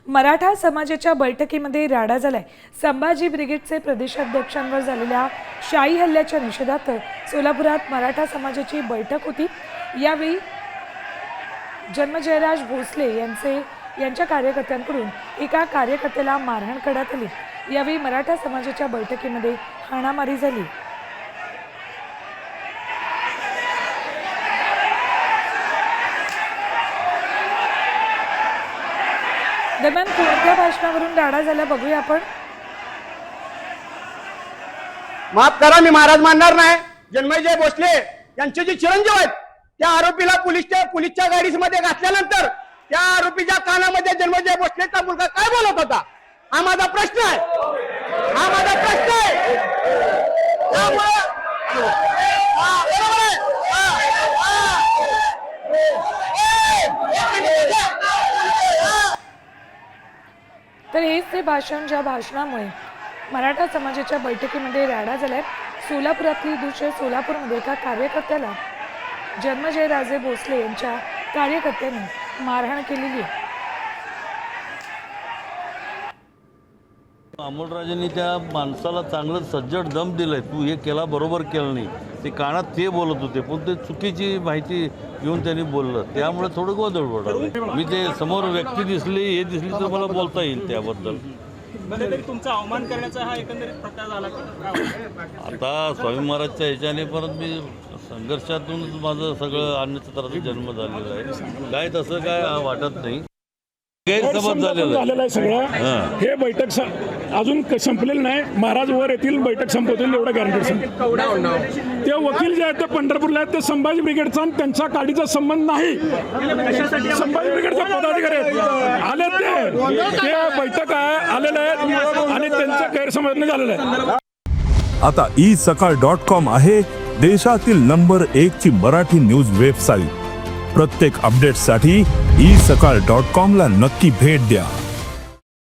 मराठा समाजाच्या बैठकीमध्ये राडा झालाय। संभाजी ब्रिगेडचे प्रदेशाध्यक्षांवर झालेल्या शाही हल्ल्याच्या निषेधार्थ सोलापुरात मराठा समाजाची बैठक होती। यावेळी जन्मजयराज भोसले यांच्या कार्यकर्त्यांकडून एका कार्यकर्त्याला मारहाण करण्यात आली। यावेळी मराठा समाजाच्या बैठकीमध्ये हाणामारी झाली। दरम्यान कोणत्या भाषणावरून राडा झाला बघूया आपण। माफ करा, मी महाराज मानणार नाही। जन्मजय भोसले यांचे जे चिरंजीव आहेत त्या आरोपीला पोलीसच्या गाडीमध्ये घातल्यानंतर त्या आरोपीच्या कानामध्ये जन्मजय भोसलेचा मुलगा काय बोलत होता हा माझा प्रश्न आहे। तर हेच ते भाषण ज्या भाषणामुळे मराठा समाजाच्या बैठकीमध्ये राडा झालाय। सोलापुरातली दृश्य सोलापूरमध्ये एका कार्यकर्त्याला जन्मजयराजे भोसले यांच्या कार्यकर्त्यांनी मारहाण केलेली आहे। अमोलराजेंनी त्या माणसाला चांगलं सज्जड दम दिलंय, तू हे केला बरोबर केलं नाही, ते कानात ते बोलत होते पण ते चुकीची माहिती घेऊन त्यांनी बोललं, त्यामुळे थोडं गोंधळ उडाला। मी ते समोर व्यक्ती दिसली हे दिसली तर मला बोलता येईल त्याबद्दल। तुमचा अवमान करण्याचा हा एकंदरीत प्रकार झाला का? आता स्वामी महाराजच्या ह्याच्याने परत मी संघर्षातूनच माझं सगळं अन्नछत्राचा जन्म झालेला आहे। काय तसं काय वाटत नाही, गैरसमज झालेला आहे सगळं। हे बैठक अजून संपलेलं नाही, महाराज वर येतील, बैठक संपवतील एवढं गॅरंटी। ते वकील जे आहेत ते पंढरपूरला आहेत, ते संभाजी ब्रिगेडचा त्यांच्या गाडीचा संबंध नाही। संभाजी ब्रिगेडचे पदाधिकारी आले, ते बैठक आहे आलेले आहेत आणि त्यांचा गैरसमज झालेला आहे। आता isakal.com आहे देशातील नंबर 1 ची मराठी न्यूज वेबसाईट। प्रत्येक अपडेटसाठी isakal.com ला नक्की भेट द्या।